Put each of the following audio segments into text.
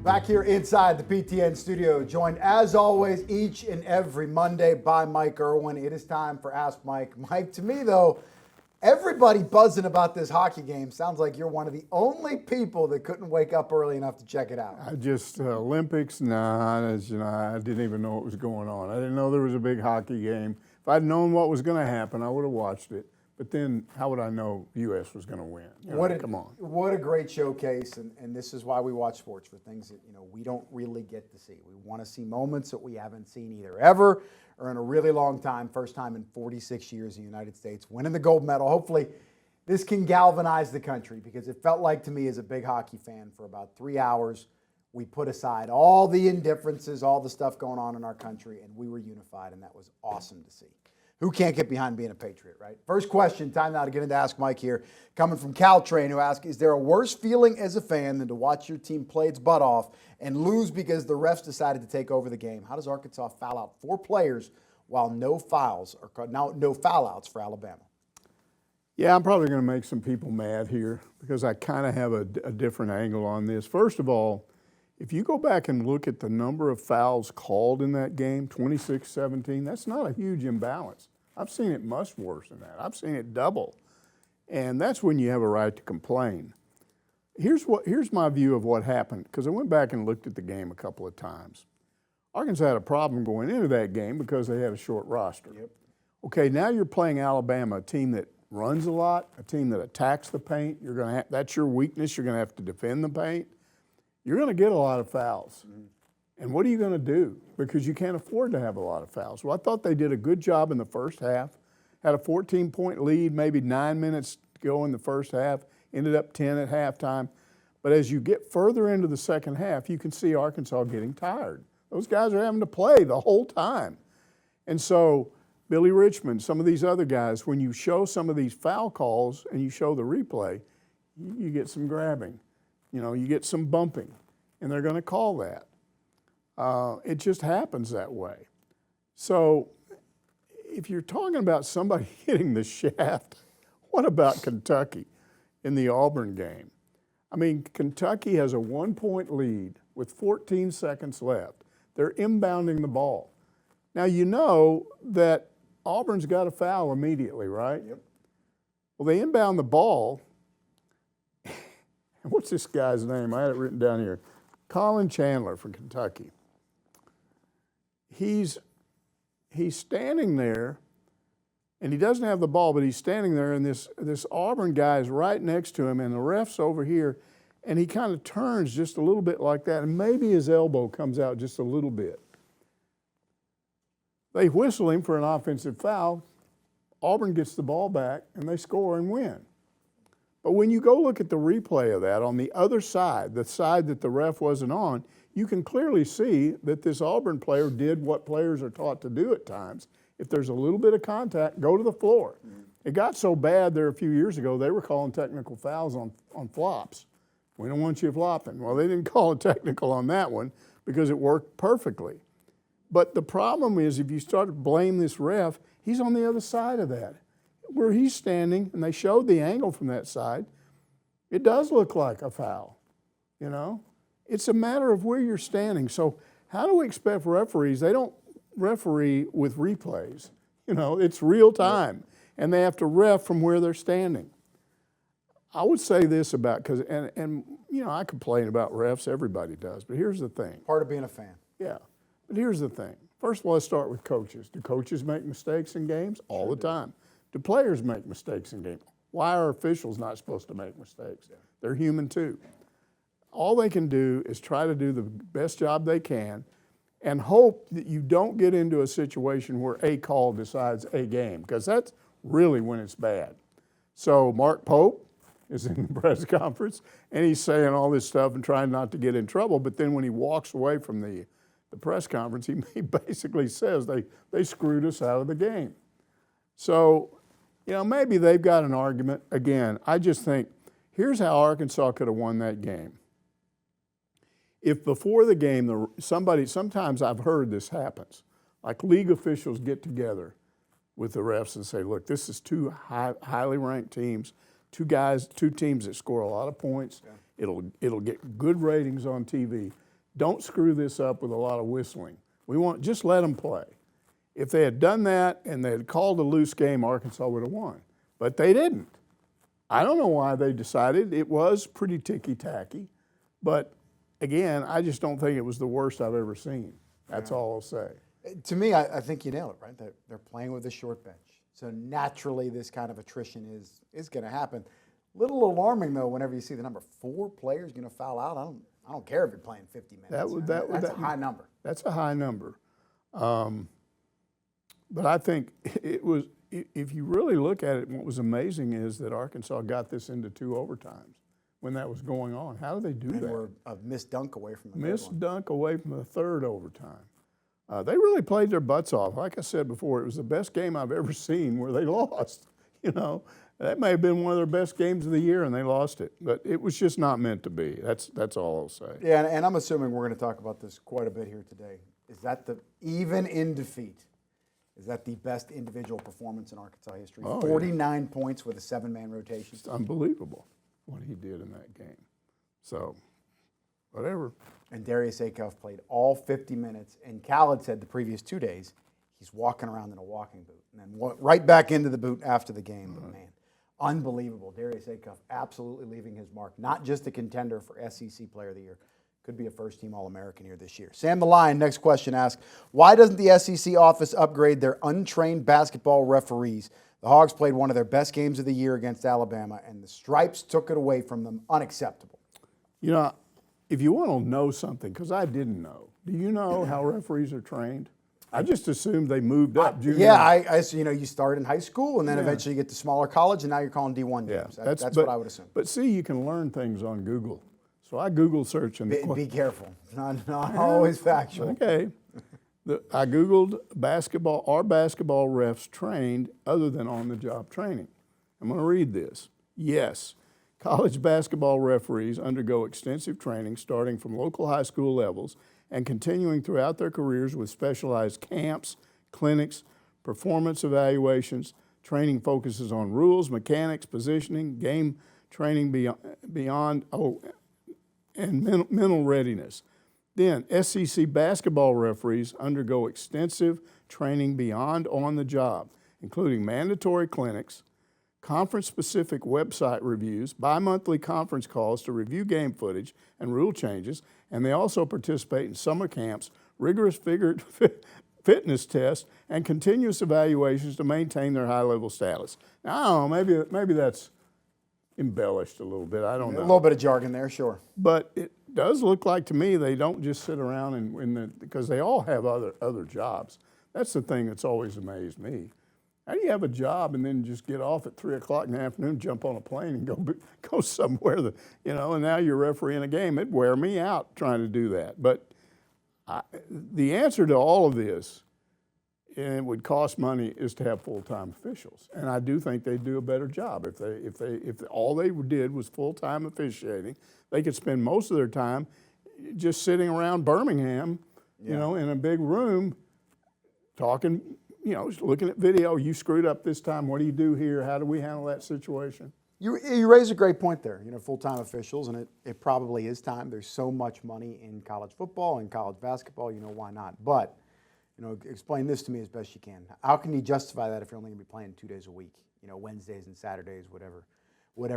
Back here inside the PTN studio, joined as always each and every Monday by Mike Irwin. It is time for Ask Mike. Mike, to me though, everybody buzzing about this hockey game. Sounds like you're one of the only people that couldn't wake up early enough to check it out. I just, Olympics, I didn't even know what was going on. I didn't know there was a big hockey game. If I'd known what was going to happen, I would have watched it. But then how would I know the U.S. was going to win? Come on. What a great showcase, and this is why we watch sports, for things that we don't really get to see. We want to see moments that we haven't seen either ever or in a really long time, first time in 46 years in the United States, winning the gold medal. Hopefully this can galvanize the country, because it felt like to me as a big hockey fan for about 3 hours, we put aside all the indifferences, all the stuff going on in our country, and we were unified, and that was awesome to see. Who can't get behind being a Patriot, right? First question, time now to get into Ask Mike here, coming from Caltrain, who asks, is there a worse feeling as a fan than to watch your team play its butt off and lose because the refs decided to take over the game? How does Arkansas foul out 4 players while no foul outs for Alabama? Yeah, I'm probably going to make some people mad here because I kind of have a different angle on this. First of all, if you go back and look at the number of fouls called in that game, 26-17, that's not a huge imbalance. I've seen it much worse than that. I've seen it double. And that's when you have a right to complain. Here's my view of what happened, because I went back and looked at the game a couple of times. Arkansas had a problem going into that game because they had a short roster. Yep. Okay, now you're playing Alabama, a team that runs a lot, a team that attacks the paint. That's your weakness. You're going to have to defend the paint. You're going to get a lot of fouls. Mm-hmm. And what are you going to do? Because you can't afford to have a lot of fouls. Well, I thought they did a good job in the first half. Had a 14-point lead, maybe 9 minutes to go in the first half. Ended up 10 at halftime. But as you get further into the second half, you can see Arkansas getting tired. Those guys are having to play the whole time. And so Billy Richmond, some of these other guys, when you show some of these foul calls and you show the replay, you get some grabbing. You get some bumping, and they're going to call that. It just happens that way. So if you're talking about somebody hitting the shaft, what about Kentucky in the Auburn game? I mean, Kentucky has a 1-point lead with 14 seconds left. They're inbounding the ball. Now, you know that Auburn's got a foul immediately, right? Yep. Well, they inbound the ball. What's this guy's name? I had it written down here. Colin Chandler from Kentucky. He's standing there, and he doesn't have the ball, but he's standing there, and this Auburn guy is right next to him, and the ref's over here, and he kind of turns just a little bit like that, and maybe his elbow comes out just a little bit. They whistle him for an offensive foul. Auburn gets the ball back, and they score and win. But when you go look at the replay of that on the other side, the side that the ref wasn't on, you can clearly see that this Auburn player did what players are taught to do at times. If there's a little bit of contact, go to the floor. Mm-hmm. It got so bad there a few years ago, they were calling technical fouls on flops. We don't want you flopping. Well, they didn't call a technical on that one because it worked perfectly. But the problem is if you start to blame this ref, he's on the other side of that. Where he's standing, and they showed the angle from that side, it does look like a foul, It's a matter of where you're standing. So how do we expect referees? They don't referee with replays. It's real time, and they have to ref from where they're standing. I would say this about, I complain about refs, everybody does, but here's the thing. Part of being a fan. Yeah, but here's the thing. First of all, let's start with coaches. Do coaches make mistakes in games? All the time. Do players make mistakes in games? Why are officials not supposed to make mistakes? They're human too. All they can do is try to do the best job they can and hope that you don't get into a situation where a call decides a game, because that's really when it's bad. So Mark Pope is in the press conference, and he's saying all this stuff and trying not to get in trouble, but then when he walks away from the press conference, he basically says they screwed us out of the game. So, maybe they've got an argument. Again, I just think, here's how Arkansas could have won that game. If before the game, sometimes I've heard this happens, like league officials get together with the refs and say, look, this is two highly ranked teams, two teams that score a lot of points. Yeah. It'll get good ratings on TV. don't screw this up with a lot of whistling. Just let them play. If they had done that and they had called a loose game, Arkansas would have won. But they didn't. I don't know why they decided. It was pretty ticky-tacky. But, again, I just don't think it was the worst I've ever seen. That's all I'll say. To me, I think you nailed it, right? They're playing with a short bench. So naturally, this kind of attrition is going to happen. Little alarming, though, whenever you see the number 4 players going to foul out. I don't care if you're playing 50 minutes. That's a high number. That's a high number. But I think it was, if you really look at it, what was amazing is that Arkansas got this into 2 overtimes when that was going on. How did they do that? They were a missed dunk away from the missed dunk away from the 3rd overtime. They really played their butts off. Like I said before, it was the best game I've ever seen where they lost. You know, that may have been one of their best games of the year, and they lost it. But it was just not meant to be. That's all I'll say. Yeah, and I'm assuming we're going to talk about this quite a bit here today. Is that even in defeat? Is that the best individual performance in Arkansas history? 49 points with a 7-man rotation. It's unbelievable what he did in that game. So, whatever. And Darius Acuff played all 50 minutes. And Khaled said the previous 2 days he's walking around in a walking boot. And then went right back into the boot after the game. But, man, unbelievable. Darius Acuff absolutely leaving his mark. Not just a contender for SEC Player of the Year. Could be a first-team All-American here this year. Sam the Lion, next question, asks, why doesn't the SEC office upgrade their untrained basketball referees? The Hogs played one of their best games of the year against Alabama, and the Stripes took it away from them. Unacceptable. You know, if you want to know something, because I didn't know, do you know how referees are trained? I just assumed they moved up. You start in high school, and then eventually you get to smaller college, and now you're calling D1 games. That's what I would assume. But see, you can learn things on Google. So I Googled searching. Be careful. Not always factual. Okay. I Googled basketball. Are basketball refs trained other than on-the-job training? I'm going to read this. Yes. College basketball referees undergo extensive training starting from local high school levels and continuing throughout their careers with specialized camps, clinics, performance evaluations. Training focuses on rules, mechanics, positioning, game training and mental readiness. Then, SEC basketball referees undergo extensive training beyond on the job, including mandatory clinics, conference-specific website reviews, bi-monthly conference calls to review game footage and rule changes, and they also participate in summer camps, rigorous fitness tests, and continuous evaluations to maintain their high-level status. Now, I don't know, maybe that's embellished a little bit. I don't know. A little bit of jargon there, sure. But it does look like to me they don't just sit around because they all have other jobs. That's the thing that's always amazed me. How do you have a job and then just get off at 3 o'clock in the afternoon, jump on a plane, and go somewhere and now you're refereeing a game? It'd wear me out trying to do that. But the answer to all of this, and it would cost money, is to have full-time officials. And I do think they'd do a better job if all they did was full-time officiating. They could spend most of their time just sitting around Birmingham, in a big room, talking, looking at video. You screwed up this time. What do you do here? How do we handle that situation? You raise a great point there. Full-time officials, and it probably is time. There's so much money in college football and college basketball. Why not? But explain this to me as best you can. How can you justify that if you're only going to be playing 2 days a week? Wednesdays and Saturdays, whatever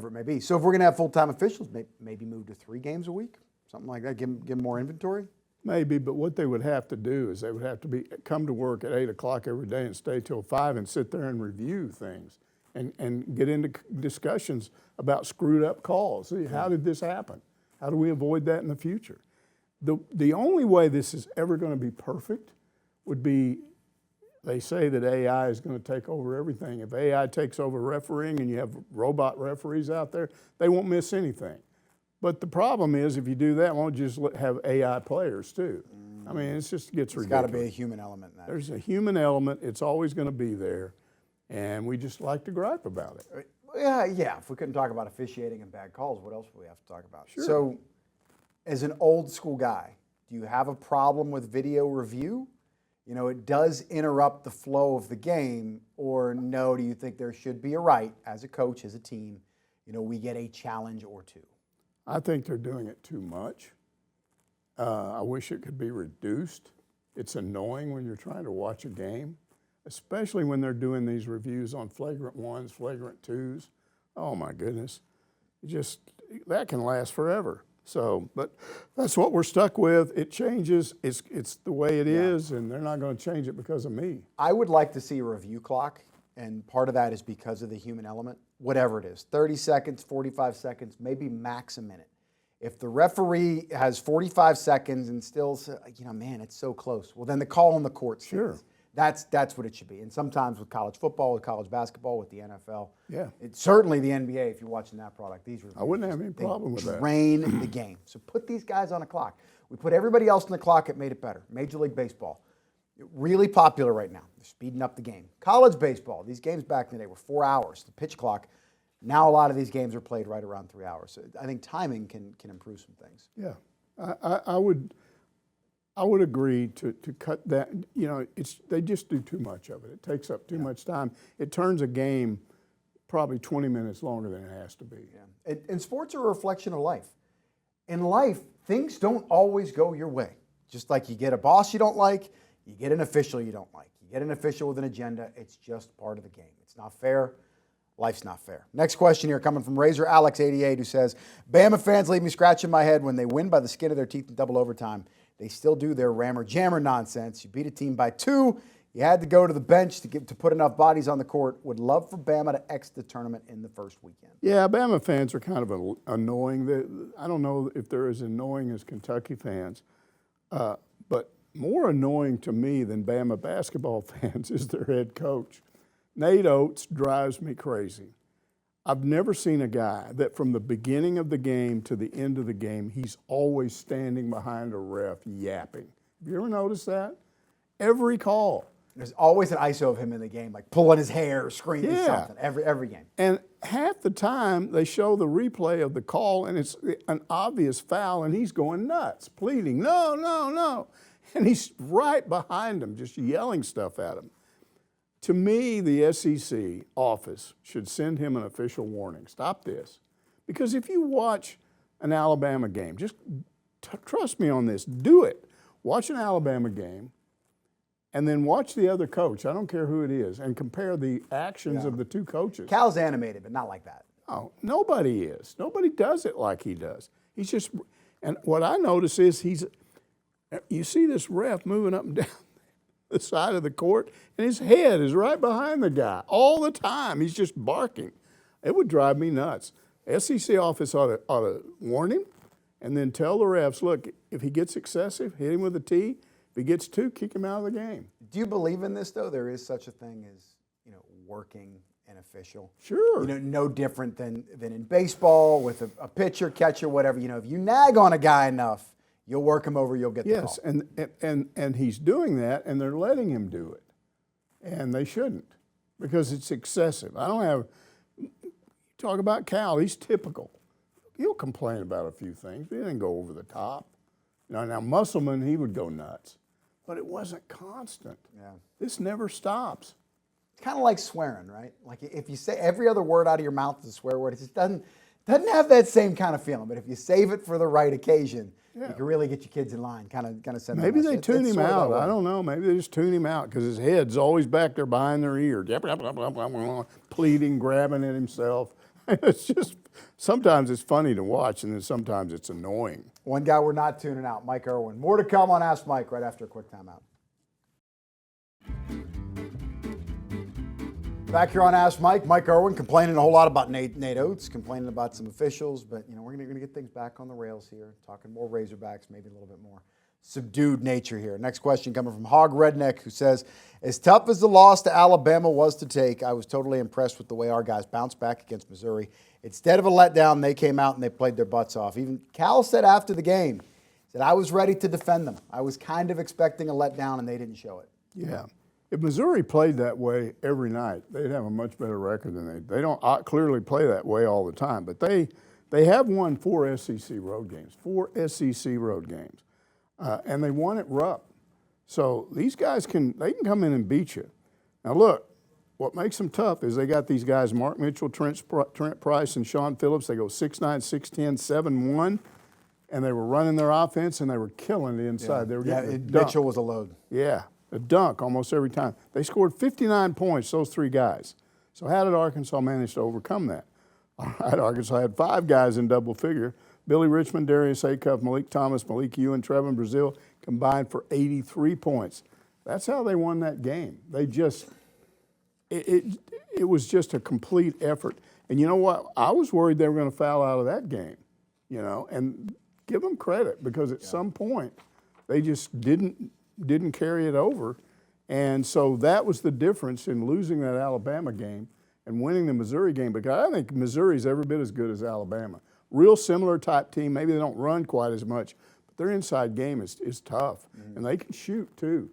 it may be. So if we're going to have full-time officials, maybe move to 3 games a week, something like that. Give them more inventory. Maybe, but what they would have to do is they would have to come to work at 8 o'clock every day and stay till 5 and sit there and review things and get into discussions about screwed up calls. See, how did this happen? How do we avoid that in the future? The only way this is ever going to be perfect would be, they say that AI is going to take over everything. If AI takes over refereeing and you have robot referees out there, they won't miss anything. But the problem is, if you do that, why don't you just have AI players too? I mean, it just gets ridiculous. There's got to be a human element in that. There's a human element. It's always going to be there. And we just like to gripe about it. Yeah. If we couldn't talk about officiating and bad calls, what else would we have to talk about? Sure. So, as an old school guy, do you have a problem with video review? It does interrupt the flow of the game, or no, do you think there should be a right, as a coach, as a team, we get a challenge or two? I think they're doing it too much. I wish it could be reduced. It's annoying when you're trying to watch a game, especially when they're doing these reviews on flagrant ones, flagrant twos. Oh my goodness, that can last forever. So, but that's what we're stuck with. It changes. It's the way it is, and they're not going to change it because of me. I would like to see a review clock, and part of that is because of the human element. Whatever it is, 30 seconds, 45 seconds, maybe max a minute. If the referee has 45 seconds and still, man, it's so close. Well, then the call on the court stands. Sure. That's what it should be. And sometimes with college football, with college basketball, with the NFL, it's certainly the NBA. If you're watching that product, these reviews, I wouldn't have any problem with that. Drain the game. So put these guys on a clock. We put everybody else on the clock. It made it better. Major League Baseball, really popular right now. They're speeding up the game. College baseball, these games back in the day were 4 hours. The pitch clock. Now a lot of these games are played right around 3 hours. So I think timing can improve some things. Yeah, I would agree to cut that. They just do too much of it. It takes up too much time. It turns a game probably 20 minutes longer than it has to be. Yeah. And sports are a reflection of life. In life, things don't always go your way. Just like you get a boss you don't like, you get an official you don't like. You get an official with an agenda. It's just part of the game. It's not fair. Life's not fair. Next question here coming from Razor Alex 88, who says, Bama fans leave me scratching my head when they win by the skin of their teeth in double overtime. They still do their rammer jammer nonsense. You beat a team by 2. You had to go to the bench to put enough bodies on the court. Would love for Bama to exit the tournament in the first weekend. Yeah, Bama fans are kind of annoying. I don't know if they're as annoying as Kentucky fans, but more annoying to me than Bama basketball fans is their head coach. Nate Oates drives me crazy. I've never seen a guy that from the beginning of the game to the end of the game, he's always standing behind a ref yapping. Have you ever noticed that? Every call. There's always an ISO of him in the game, like pulling his hair, screaming something, every game. And half the time they show the replay of the call and it's an obvious foul and he's going nuts, pleading, no, no, no. And he's right behind him, just yelling stuff at him. To me, the SEC office should send him an official warning. Stop this. Because if you watch an Alabama game, just trust me on this, do it. Watch an Alabama game and then watch the other coach, I don't care who it is, and compare the actions of the two coaches. Cal's animated, but not like that. Oh, nobody is. Nobody does it like he does. He's just, and what I notice is you see this ref moving up and down the side of the court, and his head is right behind the guy all the time. He's just barking. It would drive me nuts. SEC office ought to warn him and then tell the refs, look, if he gets excessive, hit him with a tee. If he gets 2, kick him out of the game. Do you believe in this, though? There is such a thing as, working an official. Sure. No different than in baseball with a pitcher, catcher, whatever. If you nag on a guy enough, you'll work him over, you'll get the call. Yes, and he's doing that, and they're letting him do it. And they shouldn't, because it's excessive. Talk about Cal, he's typical. He'll complain about a few things, but he didn't go over the top. Now Musselman, he would go nuts. But it wasn't constant. Yeah. This never stops. It's kind of like swearing, right? Like if you say every other word out of your mouth is a swear word, it just doesn't have that same kind of feeling. But if you save it for the right occasion, you can really get your kids in line, kind of send them. Maybe they tune him out. I don't know. Maybe they just tune him out because his head's always back there behind their ear, pleading, grabbing at himself. It's just, sometimes it's funny to watch, and then sometimes it's annoying. One guy we're not tuning out, Mike Irwin. More to come on Ask Mike right after a quick timeout. Back here on Ask Mike, Mike Irwin complaining a whole lot about Nate Oates, complaining about some officials, but we're going to get things back on the rails here, talking more Razorbacks, maybe a little bit more subdued nature here. Next question coming from Hog Redneck, who says, as tough as the loss to Alabama was to take, I was totally impressed with the way our guys bounced back against Missouri. Instead of a letdown, they came out and they played their butts off. Even Cal said after the game, said, I was ready to defend them. I was kind of expecting a letdown, and they didn't show it. Yeah. If Missouri played that way every night, they'd have a much better record than they don't clearly play that way all the time. But they have won 4 SEC road games, and they won at Rupp. So these guys can come in and beat you. Now look, what makes them tough is they got these guys, Mark Mitchell, Trent Price, and Sean Phillips. They go 6'9", 6'10", 7'1". and they were running their offense, and they were killing the inside. They were getting a dunk. Mitchell was a load. Yeah, a dunk almost every time. They scored 59 points, those 3 guys. So how did Arkansas manage to overcome that? All right, Arkansas had 5 guys in double figure. Billy Richmond, Darius Acuff, Malik Thomas, Malik Ewan, Trevin Brazil combined for 83 points. That's how they won that game. They just, it was just a complete effort. And you know what? I was worried they were going to foul out of that game, you know, and give them credit because at some point they just didn't carry it over. And so that was the difference in losing that Alabama game and winning the Missouri game, because I think Missouri's every bit as good as Alabama. Real similar type team. Maybe they don't run quite as much, but their inside game is tough, and they can shoot too.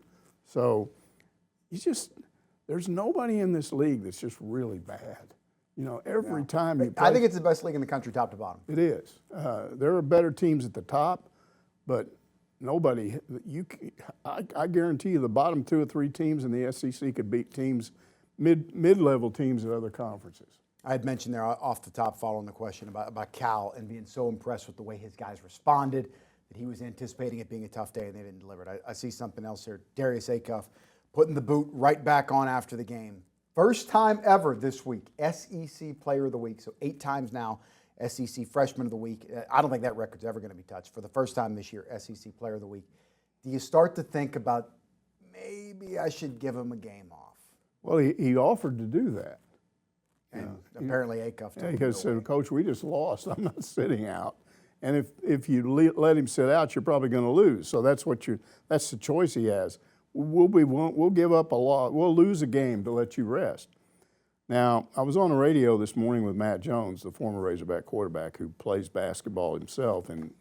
So there's nobody in this league that's just really bad. You know, every time you play. I think it's the best league in the country, top to bottom. It is. There are better teams at the top, but nobody. I guarantee you, the bottom 2 or 3 teams in the SEC could beat teams, mid-level teams at other conferences. I had mentioned there off the top, following the question about Cal and being so impressed with the way his guys responded, that he was anticipating it being a tough day and they didn't deliver it. I see something else here. Darius Acuff putting the boot right back on after the game. First time ever this week, SEC Player of the Week. So 8 times now, SEC Freshman of the Week. I don't think that record's ever going to be touched. For the first time this year, SEC Player of the Week. Do you start to think about maybe I should give him a game off? Well, he offered to do that. And apparently Acuff told him he no said, way. Coach, we just lost. I'm not sitting out. And if you let him sit out, you're probably going to lose. So that's the choice he has. We'll give up a lot. We'll lose a game to let you rest. Now, I was on the radio this morning with Matt Jones, the former Razorback quarterback who plays basketball himself and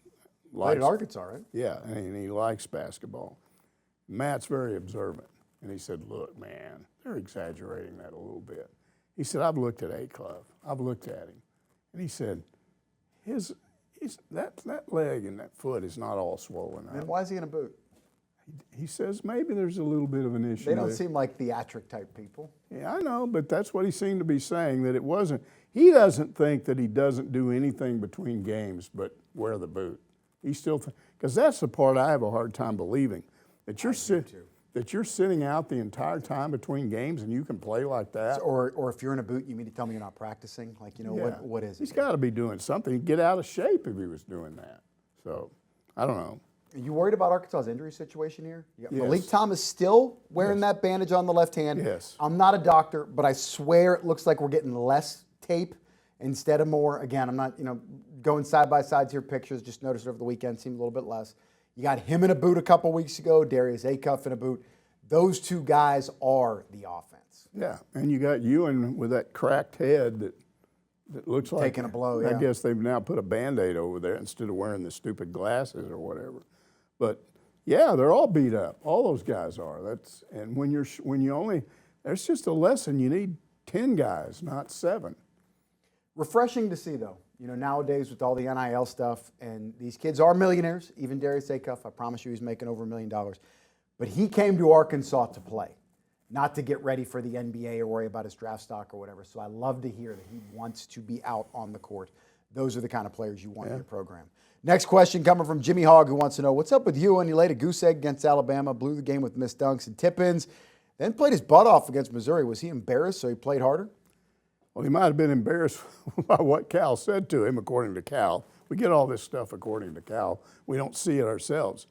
Played at Arkansas, right? Yeah, and he likes basketball. Matt's very observant, and he said, "Look, man, they're exaggerating that a little bit." He said, "I've looked at Acuff. I've looked at him," and he said, that leg and that foot is not all swollen Then out. why is he in a boot? He says maybe there's a little bit of an issue. They don't there. seem like theatric type people. Yeah, I know, but that's what he seemed to be saying, that it wasn't. He doesn't think that he doesn't do anything between games but wear the boot. He still, because that's the part I have a hard time believing, that you're sitting out the entire time between games and you can play like that. Or if you're in a boot, you mean to tell me you're not practicing? Like, you know, Yeah. what is it? He's got to be doing something. He'd get out of shape if he was doing that. So, I don't know. Are you worried about Arkansas's injury situation here? Yes. Malik Thomas still wearing that bandage on the left hand. Yes. I'm not a doctor, but I swear it looks like we're getting less tape instead of more. Again, I'm not, going side by sides here, pictures. Just noticed it over the weekend, seemed a little bit less. You got him in a boot a couple weeks ago, Darius Acuff in a boot. Those 2 guys are the offense. Yeah, and you got Ewan with that cracked head that looks like Taking a blow, I yeah. guess they've now put a Band-Aid over there instead of wearing the stupid glasses or whatever. But yeah, they're all beat up. All those guys are. And when you only, there's just a lesson. You need 10 guys, not 7. Refreshing to see, though. Nowadays with all the NIL stuff, and these kids are millionaires. Even Darius Acuff, I promise you, he's making over $1 million. But he came to Arkansas to play, not to get ready for the NBA or worry about his draft stock or whatever. So I love to hear that he wants to be out on the court. Those are the kind of players you want in your program. Next question coming from Jimmy Hogg, who wants to know, what's up with you? And he laid a goose egg against Alabama, blew the game with missed dunks and tip-ins, then played his butt off against Missouri. Was he embarrassed, so he played harder? Well, he might have been embarrassed by what Cal said to him, according to Cal. We get all this stuff according to Cal. We don't see it ourselves.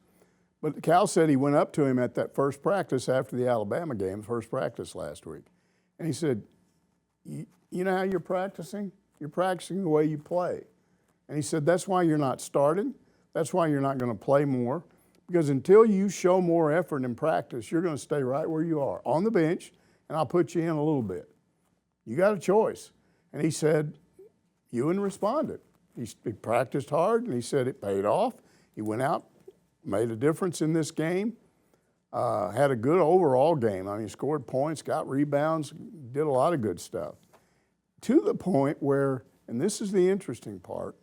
But Cal said he went up to him at that first practice after the Alabama game, first practice last week. And he said, you know how you're practicing? You're practicing the way you play. And he said, that's why you're not starting. That's why you're not going to play more. Because until you show more effort in practice, you're going to stay right where you are, on the bench, and I'll put you in a little bit. You got a choice. And he said, Ewan responded. He practiced hard, and he said it paid off. He went out, made a difference in this game, had a good overall game. I mean, scored points, got rebounds, did a lot of good stuff. To the point where, and this is the interesting part,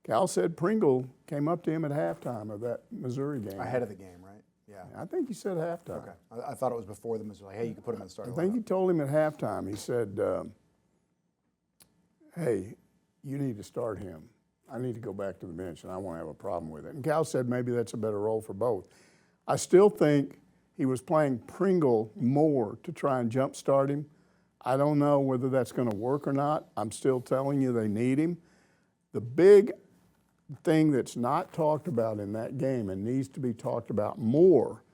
Cal said Pringle came up to him at halftime of that Missouri game. Ahead of the game, right? Yeah. I think he said halftime. Okay. I thought it was before the Missouri. Hey, you can put him in the starting I think lineup. he told him at halftime, he said, hey, you need to start him. I need to go back to the bench, and I won't have a problem with it. And Cal said maybe that's a better role for both. I still think he was playing Pringle more to try and jumpstart him. I don't know whether that's going to work or not. I'm still telling you they need him. The big thing that's not talked about in that game and needs to be talked about more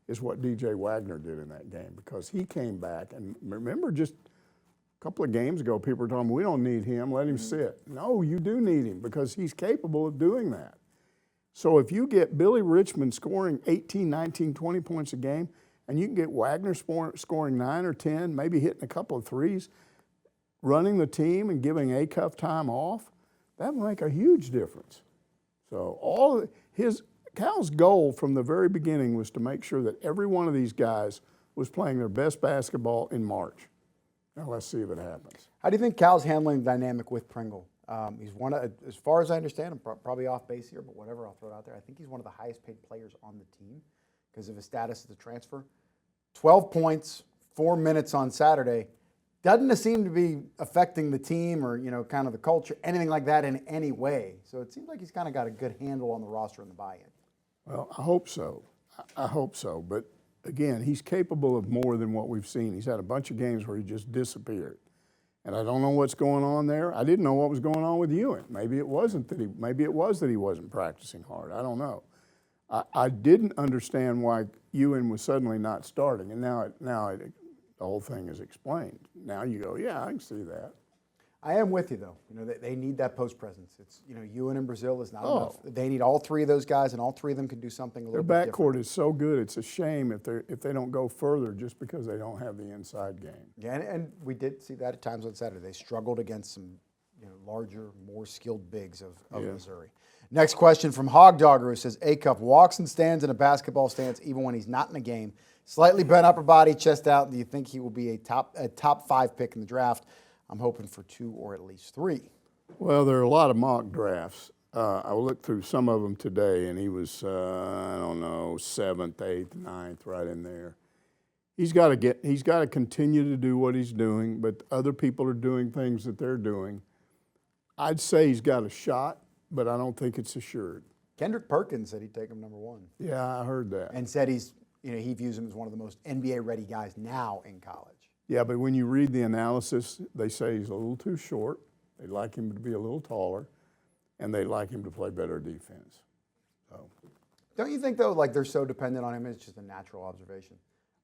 is what DJ Wagner did in that game, because he came back. And remember, just a couple of games ago, people were talking, we don't need him, let him sit. No, you do need him, because he's capable of doing that. So if you get Billy Richmond scoring 18, 19, 20 points a game, and you can get Wagner scoring 9 or 10, maybe hitting a couple of threes, running the team and giving Acuff time off, that will make a huge difference. So Cal's goal from the very beginning was to make sure that every one of these guys was playing their best basketball in March. Now let's see if it happens. How do you think Cal's handling the dynamic with Pringle? He's one of, as far as I understand, I'm probably off base here, but whatever, I'll throw it out there. I think he's one of the highest paid players on the team because of his status as a transfer. 12 points, 4 minutes on Saturday. Doesn't seem to be affecting the team or, kind of the culture, anything like that in any way. So it seems like he's kind of got a good handle on the roster and the buy-in. Well, I hope so. I hope so. But again, he's capable of more than what we've seen. He's had a bunch of games where he just disappeared. And I don't know what's going on there. I didn't know what was going on with Ewan. Maybe it was that he wasn't practicing hard. I don't know. I didn't understand why Ewan was suddenly not starting, and now the whole thing is explained. Now you go, yeah, I can see that. I am with you, though. They need that post presence. It's, Ewan in Brazil is not enough. They need all three of those guys, and all three of them can do something a little bit different. Their backcourt is so good. It's a shame if they don't go further just because they don't have the inside game. Yeah, and we did see that at times on Saturday. They struggled against some, larger, more skilled bigs of Missouri. Next question from Hog Dogger, who says, Acuff walks and stands in a basketball stance even when he's not in a game. Slightly bent upper body, chest out. Do you think he will be a top 5 pick in the draft? I'm hoping for 2 or at least 3. Well, there are a lot of mock drafts. I looked through some of them today, and he was, 7th, 8th, 9th, right in there. He's got to continue to do what he's doing, but other people are doing things that they're doing. I'd say he's got a shot, but I don't think it's assured. Kendrick Perkins said he'd take him number 1. Yeah, I heard that. And said he views him as one of the most NBA-ready guys now in college. Yeah, but when you read the analysis, they say he's a little too short. They'd like him to be a little taller, and they'd like him to play better defense. So, don't you think, though, like they're so dependent on him? It's just a natural observation.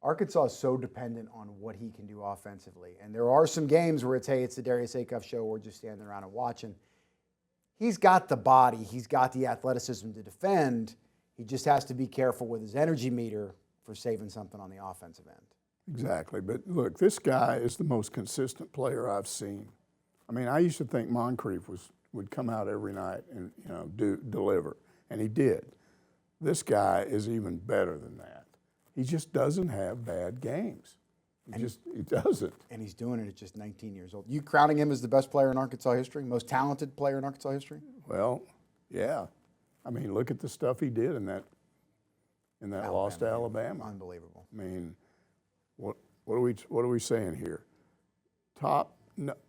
Arkansas is so dependent on what he can do offensively. And there are some games where it's the Darius Acuff show, we're just standing around and watching. He's got the body. He's got the athleticism to defend. He just has to be careful with his energy meter for saving something on the offensive end. Exactly. But look, this guy is the most consistent player I've seen. I mean, I used to think Moncrief would come out every night and deliver, and he did. This guy is even better than that. He just doesn't have bad games. He doesn't. And he's doing it at just 19 years old. You crowning him as the best player in Arkansas history, most talented player in Arkansas history? Well, yeah. I mean, look at the stuff he did in that loss to Alabama. Unbelievable. I mean, what are we saying here?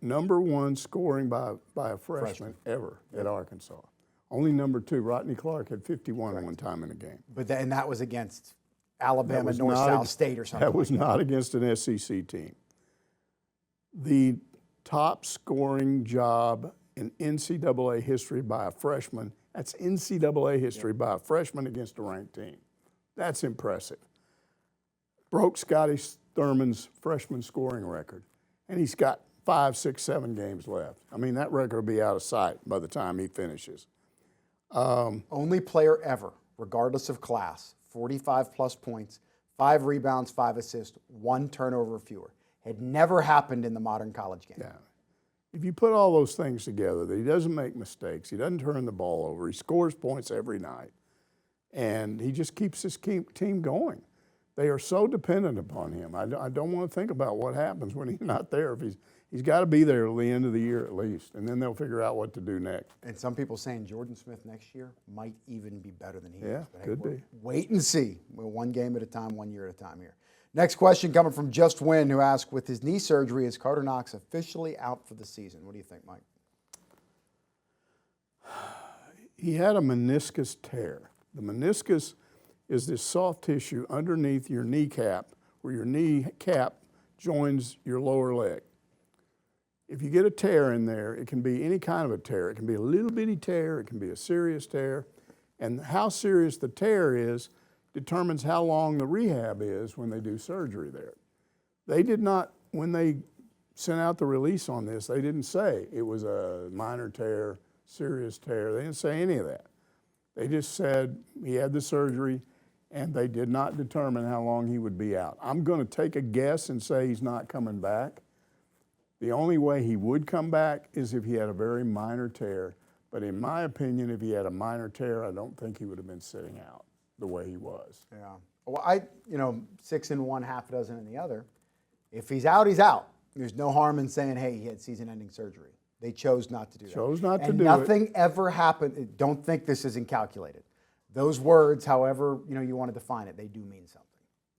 Number 1 scoring by a freshman ever at Arkansas. Only number 2, Rodney Clark, had 51 one time in a game. But that was against Alabama, North South State or something. That was not against an SEC team. The top scoring job in NCAA history by a freshman, that's NCAA history by a freshman against a ranked team. That's impressive. Broke Scotty Thurman's freshman scoring record, and he's got 5, 6, 7 games left. I mean, that record will be out of sight by the time he finishes. Only player ever, regardless of class, 45-plus points, 5 rebounds, 5 assists, 1 turnover fewer. Had never happened in the modern college game. Yeah. If you put all those things together, that he doesn't make mistakes, he doesn't turn the ball over, he scores points every night, and he just keeps his team going. They are so dependent upon him. I don't want to think about what happens when he's not there. If he's got to be there till the end of the year at least, and then they'll figure out what to do next. And some people saying Jordan Smith next year might even be better than he is. Yeah, But could be. Wait and see. We're 1 game at a time, 1 year at a time here. Next question coming from Just Win, who asked, with his knee surgery, is Karter Knox officially out for the season? What do you think, Mike? he had a meniscus tear. The meniscus is this soft tissue underneath your kneecap where your kneecap joins your lower leg. If you get a tear in there, it can be any kind of a tear. It can be a little bitty tear, it can be a serious tear, and how serious the tear is determines how long the rehab is when they do surgery there. They did not, when they sent out the release on this, they didn't say it was a minor tear, serious tear. They didn't say any of that. They just said he had the surgery, and they did not determine how long he would be out. I'm going to take a guess and say he's not coming back. The only way he would come back is if he had a very minor tear. But in my opinion, if he had a minor tear, I don't think he would have been sitting out the way he was. Yeah. Well, 6 in one, half a dozen in the other. If he's out, he's out. There's no harm in saying, hey, he had season-ending surgery. They chose not to do that. Chose not to and do it. nothing ever happened. Don't think this isn't calculated. Those words, however you want to define it, they do mean something.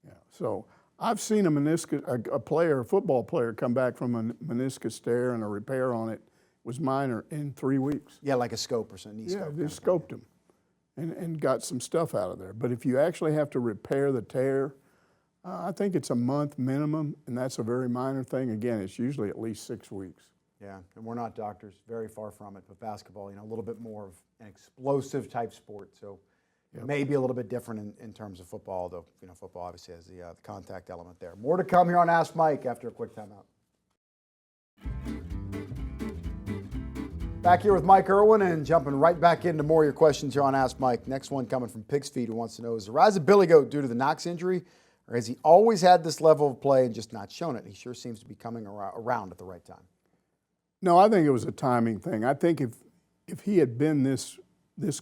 Yeah. So I've seen a football player come back from a meniscus tear and a repair on it was minor in 3 weeks. Yeah, like a scope or something. Yeah, they scoped him and got some stuff out of there. But if you actually have to repair the tear, I think it's a month minimum, and that's a very minor thing. Again, it's usually at least 6 weeks. Yeah, and we're not doctors, very far from it. But basketball, a little bit more of an explosive type sport. So maybe a little bit different in terms of football, though, football obviously has the contact element there. More to come here on Ask Mike after a quick timeout. Back here with Mike Irwin and jumping right back into more of your questions here on Ask Mike. Next one coming from Pig's Feet, who wants to know, is the rise of Billy Goat due to the Knox injury, or has he always had this level of play and just not shown it? He sure seems to be coming around at the right time. No, I think it was a timing thing. I think if he had been this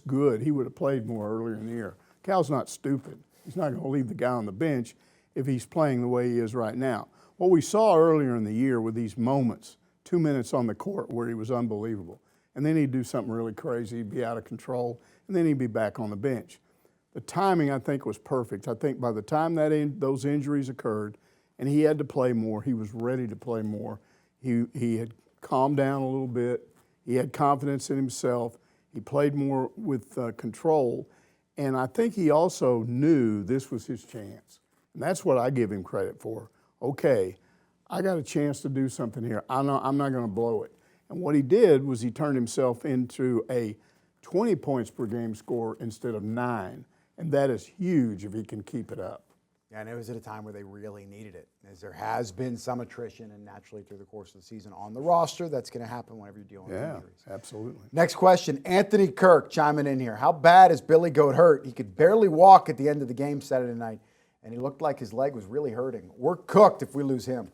good, he would have played more earlier in the year. Cal's not stupid. He's not going to leave the guy on the bench if he's playing the way he is right now. What we saw earlier in the year were these moments, 2 minutes on the court where he was unbelievable. And then he'd do something really crazy, he'd be out of control, and then he'd be back on the bench. The timing, I think, was perfect. I think by the time those injuries occurred and he had to play more, he was ready to play more. He had calmed down a little bit. He had confidence in himself. He played more with control. And I think he also knew this was his chance. And that's what I give him credit for. Okay, I got a chance to do something here. I'm not going to blow it. And what he did was he turned himself into a 20 points per game scorer instead of 9. And that is huge if he can keep it up. Yeah, and it was at a time where they really needed it, as there has been some attrition, and naturally through the course of the season on the roster, that's going to happen whenever you're dealing with injuries. Yeah, absolutely. Next question, Anthony Kirk chiming in here. How bad is Billy Goat hurt? He could barely walk at the end of the game Saturday night, and he looked like his leg was really hurting. We're cooked if we lose him.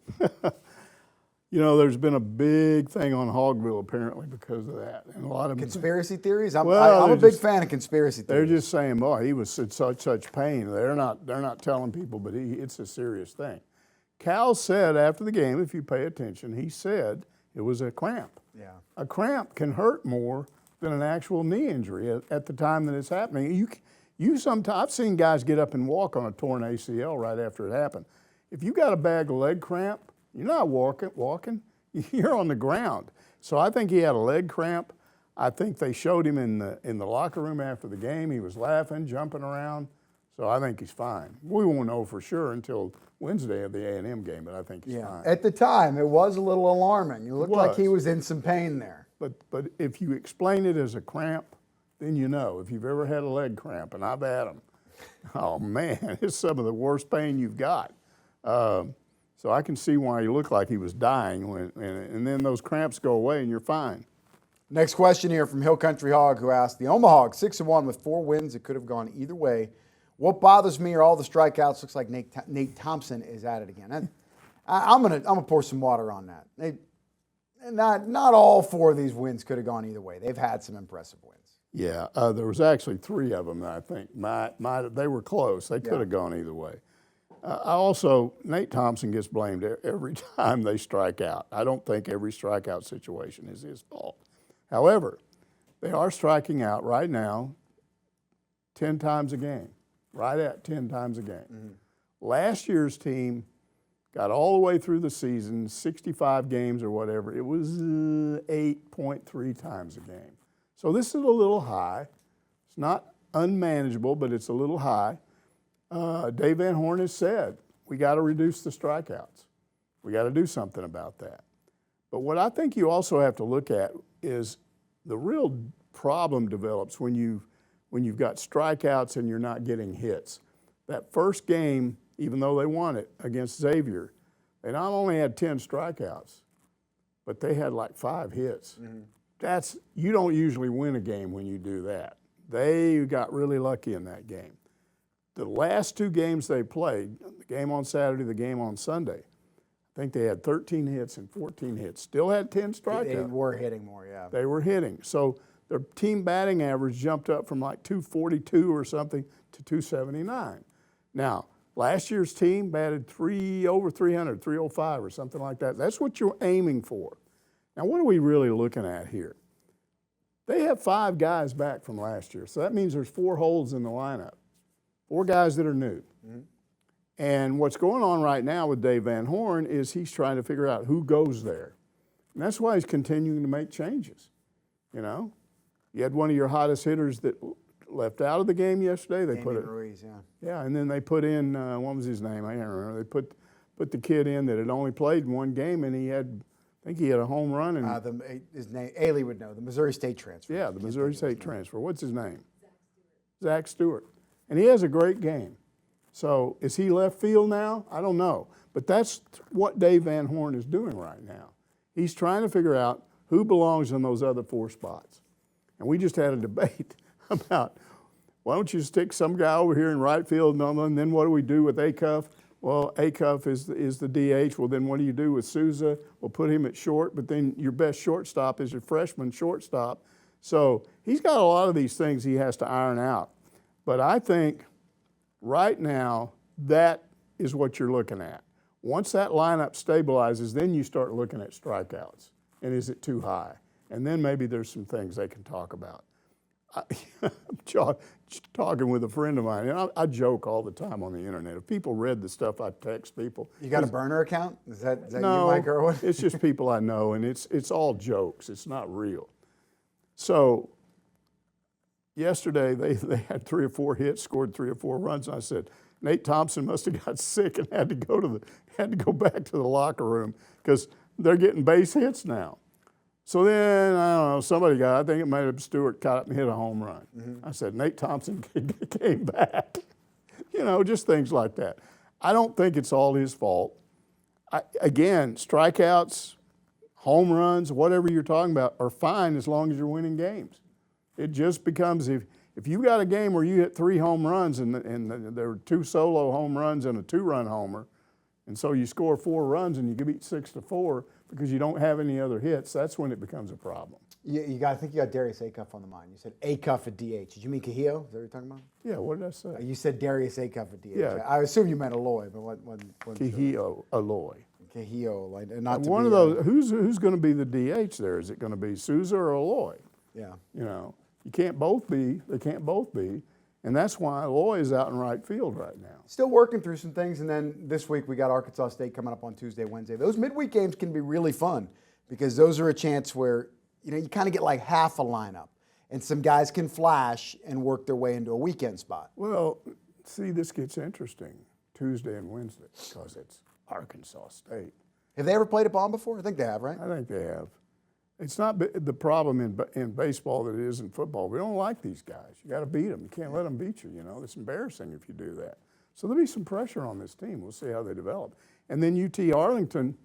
There's been a big thing on Hogville apparently because of that, and a lot of conspiracy theories. I'm Well, a big fan of conspiracy They're theories. just saying, boy, he was in such pain. They're not telling people, but it's a serious thing. Cal said after the game, if you pay attention, he said it was a cramp. Yeah. A cramp can hurt more than an actual knee injury at the time that it's happening. I've seen guys get up and walk on a torn ACL right after it happened. If you got a bad leg cramp, you're not walking. You're on the ground. So I think he had a leg cramp. I think they showed him in the locker room after the game. He was laughing, jumping around. So I think he's fine. We won't know for sure until Wednesday of the A&M game, but I think he's fine. At the time, it was a little alarming. It looked like he was in some pain there. But if you explain it as a cramp, then you know. If you've ever had a leg cramp, and I've had them, oh man, it's some of the worst pain you've got. So I can see why he looked like he was dying, and then those cramps go away and you're fine. Next question here from Hill Country Hog, who asked, the Omaha Hogs 6-1 with 4 wins. It could have gone either way. What bothers me are all the strikeouts. Looks like Nate Thompson is at it again. I'm gonna pour some water on that. Not all 4 of these wins could have gone either way. They've had some impressive wins. Yeah, there was actually 3 of them that I think they were close. They could have gone either way. Nate Thompson gets blamed every time they strike out. I don't think every strikeout situation is his fault. However, they are striking out right now 10 times a game, right at 10 times a game. Mm-hmm. Last year's team got all the way through the season, 65 games or whatever. It was 8.3 times a game. So this is a little high. It's not unmanageable, but it's a little high. Dave Van Horn has said, we got to reduce the strikeouts. We got to do something about that. But what I think you also have to look at is the real problem develops when you've got strikeouts and you're not getting hits. That first game, even though they won it against Xavier, they not only had 10 strikeouts, but they had like 5 hits. Mm-hmm. You don't usually win a game when you do that. They got really lucky in that game. The last 2 games they played, the game on Saturday, the game on Sunday, I think they had 13 hits and 14 hits. Still had 10 strikeouts. They were hitting more, yeah. They were hitting. So their team batting average jumped up from like 242 or something to 279. Now, last year's team batted over 300, 305 or something like that. That's what you're aiming for. Now, what are we really looking at here? They have 5 guys back from last year, so that means there's 4 holes in the lineup, 4 guys that are new. Mm-hmm. And what's going on right now with Dave Van Horn is he's trying to figure out who goes there. And that's why he's continuing to make changes. You know, you had one of your hottest hitters that left out of the game yesterday. They put it, Ruiz, yeah. Yeah, and then they put in, what was his name? I can't remember. They put the kid in that had only played in 1 game, and I think he had a home run. And his name, Ailey would know, the Missouri State transfer. Yeah, the Missouri State transfer. What's his name? Zach Stewart. And he has a great game. So is he left field now? I don't know. But that's what Dave Van Horn is doing right now. He's trying to figure out who belongs in those other 4 spots. And we just had a debate about, why don't you stick some guy over here in right field, and then what do we do with Acuff? Well, Acuff is the DH. Well, then what do you do with Souza? We'll put him at short, but then your best shortstop is your freshman shortstop. So he's got a lot of these things he has to iron out. But I think right now, that is what you're looking at. Once that lineup stabilizes, then you start looking at strikeouts. And is it too high? And then maybe there's some things they can talk about. I'm talking with a friend of mine, and I joke all the time on the internet. If people read the stuff I text people. You got a burner account? Is that no, you, Mike Irwin? It's just people I know, and it's all jokes. It's not real. So yesterday they had 3 or 4 hits, scored 3 or 4 runs. And I said, Nate Thompson must have got sick and had to go back to the locker room because they're getting base hits now. So then, I don't know, I think it might have been Stewart, caught up and hit a home run. Mm-hmm. I said, Nate Thompson came back. You know, just things like that. I don't think it's all his fault. Again, strikeouts, home runs, whatever you're talking about are fine as long as you're winning games. It just becomes, if you got a game where you hit 3 home runs and there were 2 solo home runs and a 2-run homer, and so you score 4 runs and you beat 6-4 because you don't have any other hits, that's when it becomes a problem. I think you got Darius Acuff on the mind. You said Acuff at DH. Did you mean Cahillo? Is that what you're talking about? Yeah, what did I say? You said Darius Acuff at DH. Yeah. I assume you meant Aloy, but what Cahillo, Aloy. Cahillo, like not to one be of those. Who's going to be the DH there? Is it going to be Souza or Aloy? Yeah. You know, you can't both be. They can't both be. And that's why Aloy is out in right field right now. Still working through some things, and then this week we got Arkansas State coming up on Tuesday, Wednesday. Those midweek games can be really fun because those are a chance where, you know, you kind of get like half a lineup, and some guys can flash and work their way into a weekend spot. Well, see, this gets interesting Tuesday and Wednesday because it's Arkansas State. Have they ever played at Baum before? I think they have, right? I think they have. It's not the problem in baseball that it is in football. We don't like these guys. You got to beat them. You can't let them beat you, you know. It's embarrassing if you do that. So there'll be some pressure on this team. We'll see how they develop. And then UT Arlington,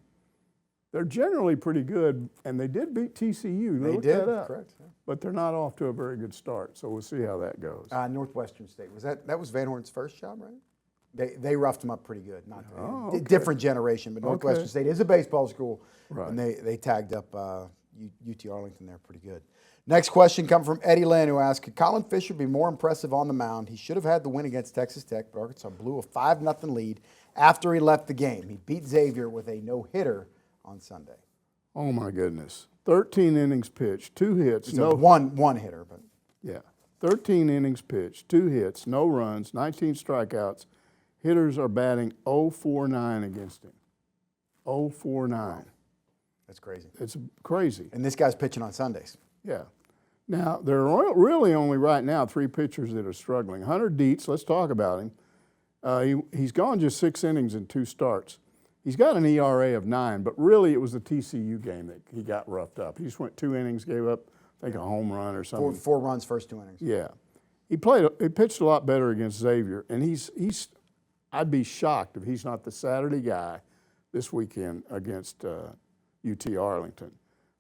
they're generally pretty good, and they did beat TCU. They did, correct. Yeah. But they're not off to a very good start, so we'll see how that goes. Northwestern State, that was Van Horn's first job, right? They roughed him up pretty good. Okay. Different generation, but Northwestern State is a baseball school, right. And they tagged up UT Arlington there pretty good. Next question comes from Eddie Lynn, who asked, could Colin Fisher be more impressive on the mound? He should have had the win against Texas Tech, but Arkansas blew a 5-0 lead after he left the game. He beat Xavier with a no-hitter on Sunday. Oh, my goodness. 13 innings pitched, 2 hits. One hitter. But yeah, 13 innings pitched, 2 hits, no runs, 19 strikeouts. Hitters are batting 0-4-9 against him. 0-4-9. That's crazy. It's crazy. And this guy's pitching on Sundays. Yeah. Now, there are really only right now 3 pitchers that are struggling. Hunter Dietz, let's talk about him. He's gone just 6 innings and 2 starts. He's got an ERA of 9, but really it was the TCU game that he got roughed up. He just went 2 innings, gave up, I think, a home run or something. 4 runs first 2 innings. Yeah. He pitched a lot better against Xavier, and I'd be shocked if he's not the Saturday guy this weekend against UT Arlington.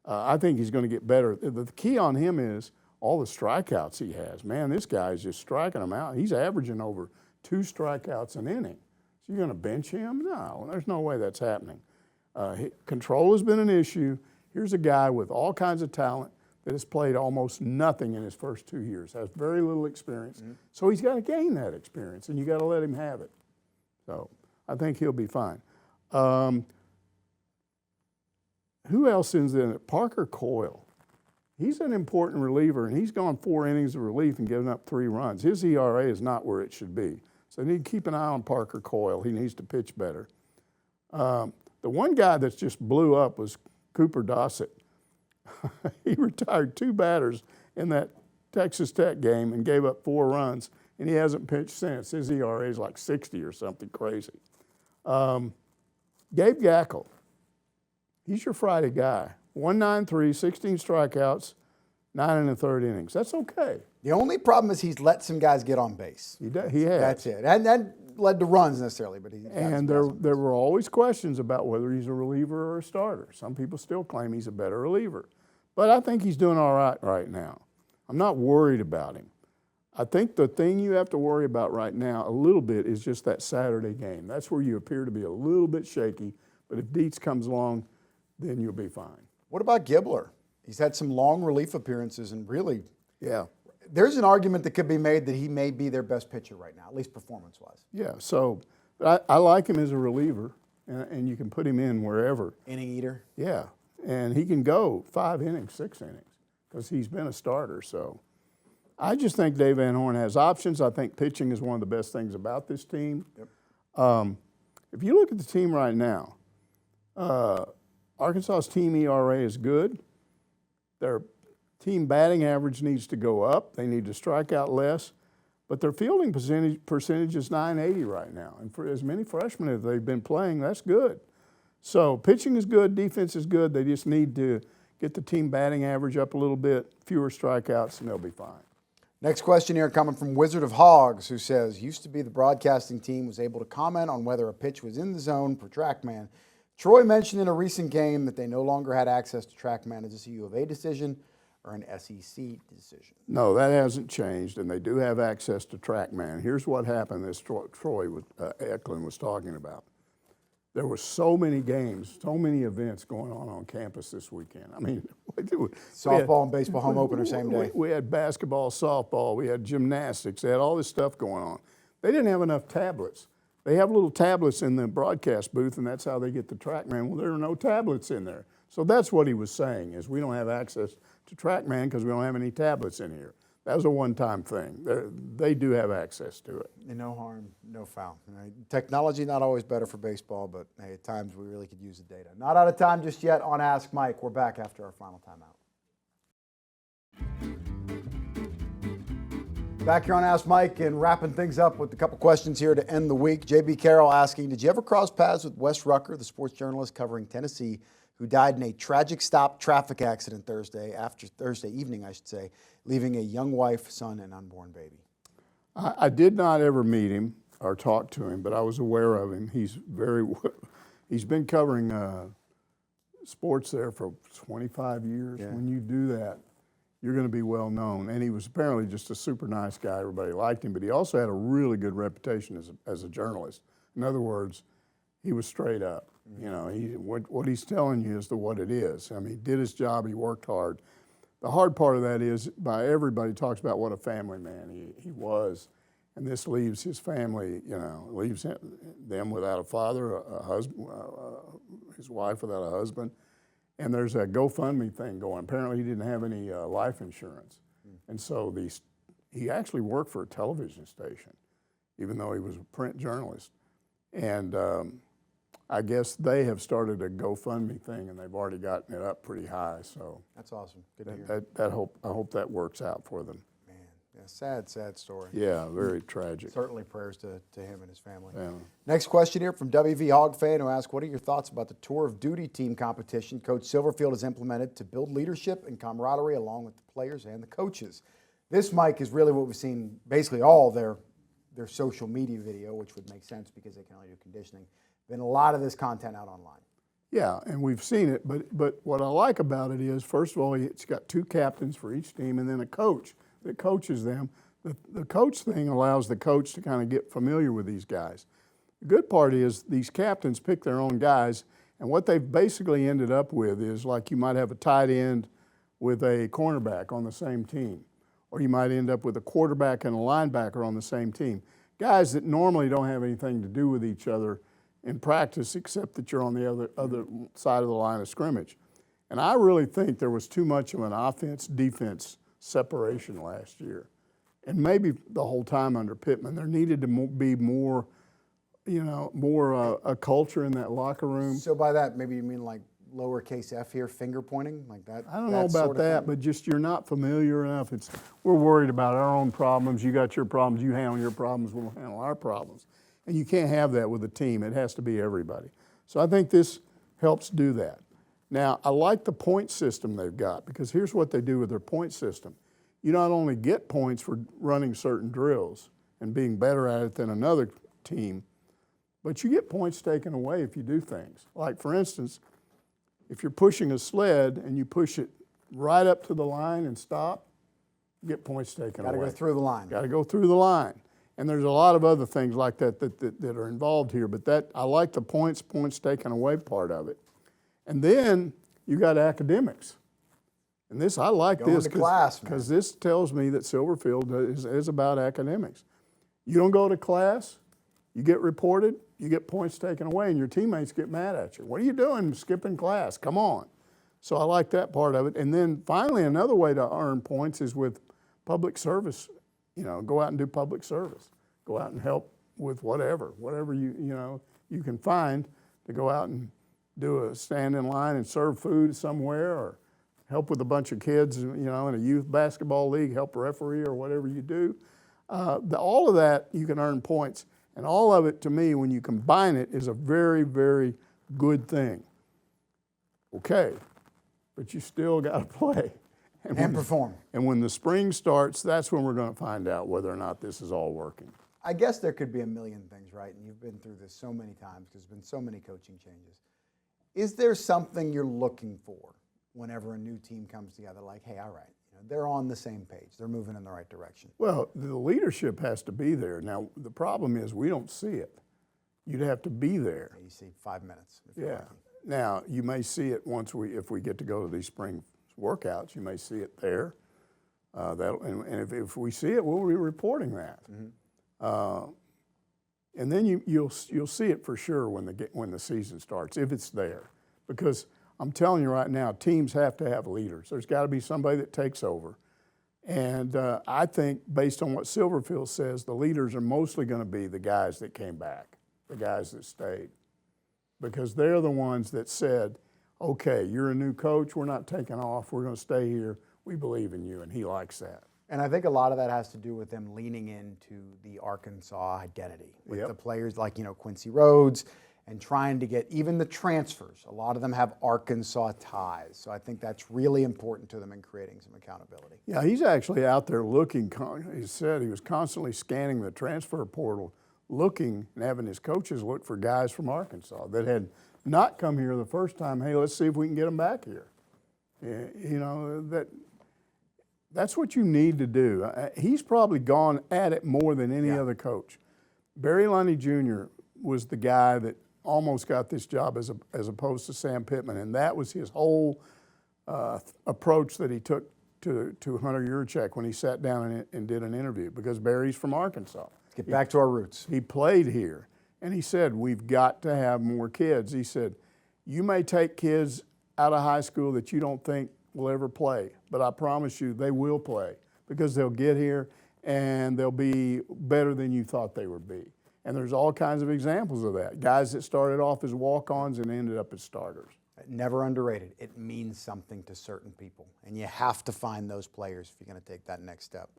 I think he's going to get better. The key on him is all the strikeouts he has. Man, this guy is just striking them out. He's averaging over 2 strikeouts an inning. So you're going to bench him? No, there's no way that's happening. Control has been an issue. Here's a guy with all kinds of talent that has played almost nothing in his first 2 years, has very little experience. Mm-hmm. So he's got to gain that experience, and you got to let him have it. So I think he'll be fine. Who else is in it? Parker Coyle. He's an important reliever, and he's gone 4 innings of relief and given up 3 runs. His ERA is not where it should be. So they need to keep an eye on Parker Coyle. He needs to pitch better. The one guy that's just blew up was Cooper Dossett. He retired 2 batters in that Texas Tech game and gave up 4 runs, and he hasn't pitched since. His ERA is like 60 or something crazy. Gabe Gackle. He's your Friday guy. 193, 16 strikeouts, 9 1/3 innings. That's okay. The only problem is he's let some guys get on base. He has. That's it. And that led to runs necessarily, but there were always questions about whether he's a reliever or a starter. Some people still claim he's a better reliever. But I think he's doing all right now. I'm not worried about him. I think the thing you have to worry about right now a little bit is just that Saturday game. That's where you appear to be a little bit shaky. But if Dietz comes along, then you'll be fine. What about Gibbler? He's had some long relief appearances and really, yeah. There's an argument that could be made that he may be their best pitcher right now, at least performance-wise. Yeah, so I like him as a reliever, and you can put him in wherever. Inning eater? Yeah, and he can go 5 innings, 6 innings, because he's been a starter. So I just think Dave Van Horn has options. I think pitching is one of the best things about this team. Yep. If you look at the team right now, Arkansas's team ERA is good. Their team batting average needs to go up. They need to strike out less. But their fielding percentage is .980 right now. And for as many freshmen as they've been playing, that's good. So pitching is good, defense is good. They just need to get the team batting average up a little bit, fewer strikeouts, and they'll be fine. Next question here coming from Wizard of Hogs, who says, used to be the broadcasting team was able to comment on whether a pitch was in the zone per Trackman. Troy mentioned in a recent game that they no longer had access to Trackman. Is this a U of A decision or an SEC decision? No, that hasn't changed, and they do have access to Trackman. Here's what happened, as Troy Eklund was talking about. There were so many games, so many events going on campus this weekend. I mean, softball and baseball home opener same day. We had basketball, softball, we had gymnastics, they had all this stuff going on. They didn't have enough tablets. They have little tablets in the broadcast booth, and that's how they get the Trackman. Well, there are no tablets in there. So that's what he was saying, is we don't have access to Trackman because we don't have any tablets in here. That was a one-time thing. They do have access to it. And no harm, no foul. Right? Technology not always better for baseball, but hey, at times we really could use the data. Not out of time just yet on Ask Mike. We're back after our final timeout. Back here on Ask Mike and wrapping things up with a couple questions here to end the week. J.B. Carroll asking, did you ever cross paths with Wes Rucker, the sports journalist covering Tennessee, who died in a tragic stop traffic accident Thursday evening, leaving a young wife, son, and unborn baby? I did not ever meet him or talk to him, but I was aware of him. He's been covering sports there for 25 years. Yeah. When you do that, you're going to be well known. And he was apparently just a super nice guy. Everybody liked him, but he also had a really good reputation as a journalist. In other words, he was straight up. You know, what he's telling you is what it is. I mean, he did his job. He worked hard. The hard part of that is, everybody talks about what a family man he was, and this leaves his family, leaves them without a father, a husband, his wife without a husband, and there's a GoFundMe thing going. Apparently, he didn't have any life insurance, and so he actually worked for a television station, even though he was a print journalist, and I guess they have started a GoFundMe thing, and they've already gotten it up pretty high. So That's awesome. Good to hear. I hope that works out for them. Man, yeah, sad story. Yeah, very tragic. Certainly prayers to him and his family. Yeah. Next question here from WV Hog fan who asks, what are your thoughts about the Tour of Duty team competition Coach Silverfield has implemented to build leadership and camaraderie along with the players and the coaches? This, Mike, is really what we've seen basically all their social media video, which would make sense because they can only do conditioning. Been a lot of this content out online. Yeah, and we've seen it, but what I like about it is, first of all, it's got 2 captains for each team and then a coach that coaches them. The coach thing allows the coach to kind of get familiar with these guys. The good part is these captains pick their own guys, and what they've basically ended up with is like you might have a tight end with a cornerback on the same team, or you might end up with a quarterback and a linebacker on the same team. Guys that normally don't have anything to do with each other in practice except that you're on the other side of the line of scrimmage. And I really think there was too much of an offense-defense separation last year. And maybe the whole time under Pittman, there needed to be more, a culture in that locker room. So by that, maybe you mean like lowercase f here, finger pointing, like that? I don't know about that, but just you're not familiar enough. We're worried about our own problems. You got your problems. You handle your problems. We'll handle our problems. And you can't have that with a team. It has to be everybody. So I think this helps do that. Now, I like the point system they've got because here's what they do with their point system. You not only get points for running certain drills and being better at it than another team, but you get points taken away if you do things. Like, for instance, if you're pushing a sled and you push it right up to the line and stop, you get points taken away. Got to go through the line. Got to go through the line. And there's a lot of other things like that that are involved here, but I like the points taken away part of it. And then you got academics. And this, I like Going this to class, because this tells me that Silverfield is about academics. You don't go to class, you get reported, you get points taken away, and your teammates get mad at you. What are you doing skipping class? Come on. So I like that part of it. And then finally, another way to earn points is with public service. Go out and do public service. Go out and help with whatever you can find to go out and stand in line and serve food somewhere, or help with a bunch of kids, in a youth basketball league, help referee or whatever you do. All of that you can earn points, and all of it to me, when you combine it, is a very, very good thing. Okay, but you still got to play. And perform. And when the spring starts, that's when we're going to find out whether or not this is all working. I guess there could be a million things, right? And you've been through this so many times because there's been so many coaching changes. Is there something you're looking for whenever a new team comes together? Like, hey, all right, they're on the same page. They're moving in the right direction. Well, the leadership has to be there. Now, the problem is we don't see it. You'd have to be there. Yeah, you see 5 minutes. Yeah. Now, you may see it if we get to go to these spring workouts, you may see it there. And if we see it, we'll be reporting that. Mm-hmm. And then you'll see it for sure when the season starts, if it's there. Because I'm telling you right now, teams have to have leaders. There's got to be somebody that takes over. And I think, based on what Silverfield says, the leaders are mostly going to be the guys that came back, the guys that stayed. Because they're the ones that said, okay, you're a new coach, we're not taking off, we're going to stay here, we believe in you, and he likes that. And I think a lot of that has to do with them leaning into the Arkansas identity with the players like, Quincy Rhodes, and trying to get even the transfers. A lot of them have Arkansas ties. So I think that's really important to them in creating some accountability. Yeah, he's actually out there looking. He said he was constantly scanning the transfer portal, looking and having his coaches look for guys from Arkansas that had not come here the first time. Hey, let's see if we can get them back here. That's what you need to do. He's probably gone at it more than any other coach. Barry Lundy Jr. was the guy that almost got this job as opposed to Sam Pittman, and that was his whole approach that he took to Hunter Yurchek when he sat down and did an interview, because Barry's from Arkansas. Get back to our roots. He played here. And he said, we've got to have more kids. He said, you may take kids out of high school that you don't think will ever play, but I promise you they will play, because they'll get here and they'll be better than you thought they would be. And there's all kinds of examples of that. Guys that started off as walk-ons and ended up as starters. Never underrated. It means something to certain people, and you have to find those players if you're going to take that next step.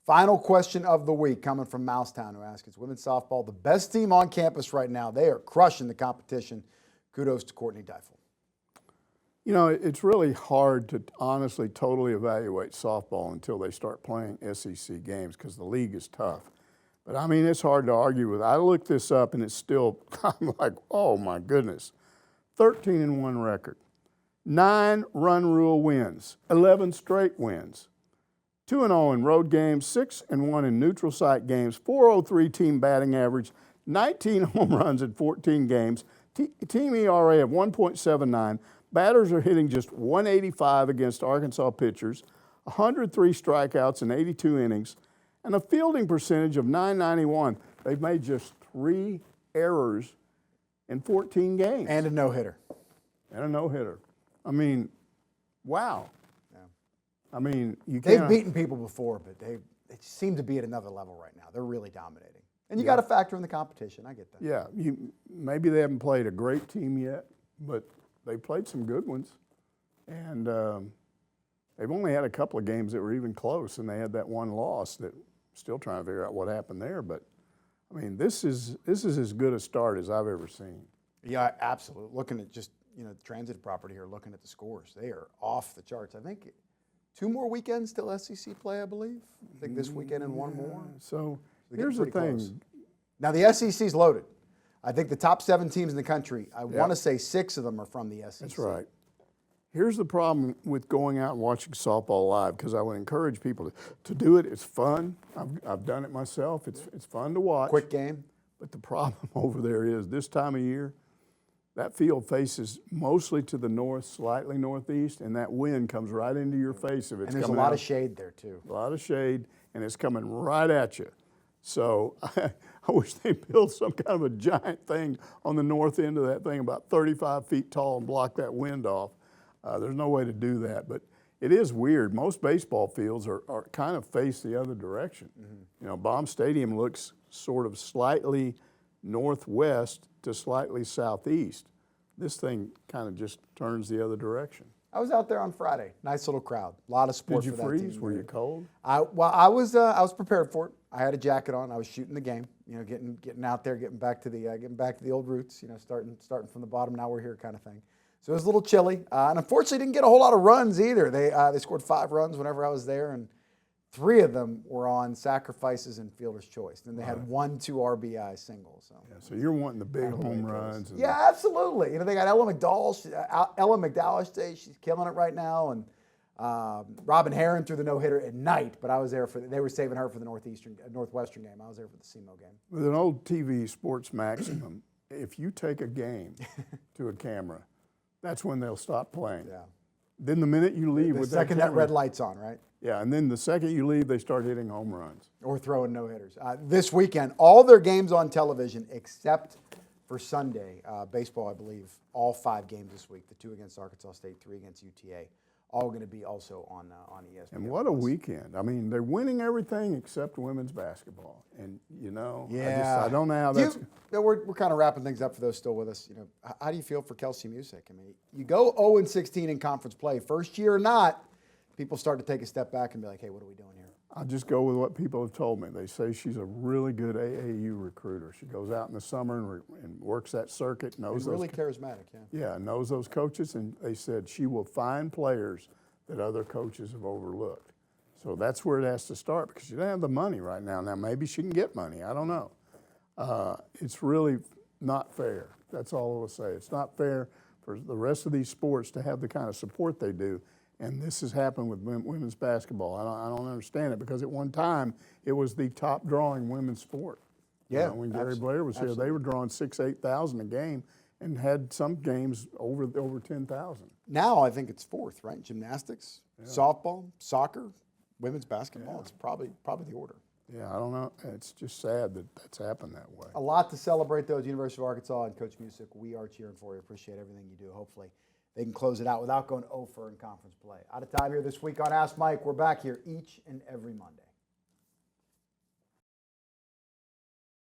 Final question of the week coming from Mousetown, who asks, is women's softball the best team on campus right now? They are crushing the competition. Kudos to Courtney Deifel. You know, it's really hard to honestly totally evaluate softball until they start playing SEC games because the league is tough. But, I mean, it's hard to argue with. I looked this up, and it's still, I'm like, oh, my goodness. 13-1 record, 9 run rule wins, 11 straight wins, 2-0 in road games, 6-1 in neutral site games, .403 team batting average, 19 home runs in 14 games, team ERA of 1.79. Batters are hitting just .185 against Arkansas pitchers, 103 strikeouts in 82 innings, and a fielding percentage of .991. They've made just 3 errors in 14 games. And a no-hitter. And a no-hitter. I mean, wow. Yeah. I mean, you can't. They've beaten people before, but they seem to be at another level right now. They're really dominating. And you got to factor in the competition. I get that. Yeah, maybe they haven't played a great team yet, but they played some good ones. And they've only had a couple of games that were even close, and they had that one loss that still trying to figure out what happened there. But I mean, this is as good a start as I've ever seen. Yeah, absolutely. Looking at just, the transit property here, looking at the scores, they are off the charts. I think 2 more weekends till SEC play, I believe. I think this weekend and 1 more. So here's the thing. Close. Now, the SEC's loaded. I think the top 7 teams in the country, I want to say 6 of them are from the SEC. That's right. Here's the problem with going out and watching softball live, because I would encourage people to do it. It's fun. I've done it myself. It's fun to watch. Quick game. But the problem over there is this time of year, that field faces mostly to the north, slightly northeast, and that wind comes right into your face if it's coming. And there's a lot of shade there, too. A lot of shade, and it's coming right at you. So I wish they built some kind of a giant thing on the north end of that thing, about 35 feet tall, and block that wind off. There's no way to do that, but it is weird. Most baseball fields are kind of face the other direction. Mm-hmm. Baum Stadium looks sort of slightly northwest to slightly southeast. This thing kind of just turns the other direction. I was out there on Friday. Nice little crowd. A lot of support for that team. Did you freeze? Were you cold? I was prepared for it. I had a jacket on. I was shooting the game. Getting out there, getting back to the old roots. Starting from the bottom. Now we're here, kind of thing. So it was a little chilly, and unfortunately didn't get a whole lot of runs either. They scored 5 runs whenever I was there, and 3 of them were on sacrifices and fielder's choice. Then they had 1-2 RBI singles. So. Yeah, so you're wanting the big home runs. Yeah, absolutely. They got Ella McDowell. She's killing it right now, and Robin Herron threw the no-hitter at night. But I was there they were saving her for the Northwestern game. I was there for the SEMO game. With an old TV sports maximum, if you take a game to a camera, that's when they'll stop playing. Yeah. Then the minute you leave with that second that red light's on, right? Yeah, and then the second you leave, they start hitting home runs. Or throwing no-hitters. This weekend, all their games on television except for Sunday. Baseball, I believe, all 5 games this week. The 2 against Arkansas State, 3 against UTA. All going to be also on ESPN. And what a weekend. I mean, they're winning everything except women's basketball. And, I don't know how that's... We're kind of wrapping things up for those still with us. How do you feel for Kelsey Musick? I mean, you go 0-16 in conference play. First year or not, people start to take a step back and be like, hey, what are we doing here? I'll just go with what people have told me. They say she's a really good AAU recruiter. She goes out in the summer and works that circuit. Knows really charismatic, yeah. Yeah, knows those coaches, and they said she will find players that other coaches have overlooked. So that's where it has to start because she doesn't have the money right now. Now, maybe she can get money. I don't know. It's really not fair. That's all I will say. It's not fair for the rest of these sports to have the kind of support they do. And this has happened with women's basketball. I don't understand it because at one time it was the top drawing women's sport. Yeah, when Gary Blair was here, they were drawing 6,000-8,000 a game and had some games over 10,000. Now I think it's 4th, right? Gymnastics, softball, soccer, women's basketball. It's probably the order. Yeah, I don't know. It's just sad that that's happened that way. A lot to celebrate, though, at University of Arkansas and Coach Musick. We are cheering for you. Appreciate everything you do. Hopefully they can close it out without going 0 for in conference play. Out of time here this week on Ask Mike. We're back here each and every Monday.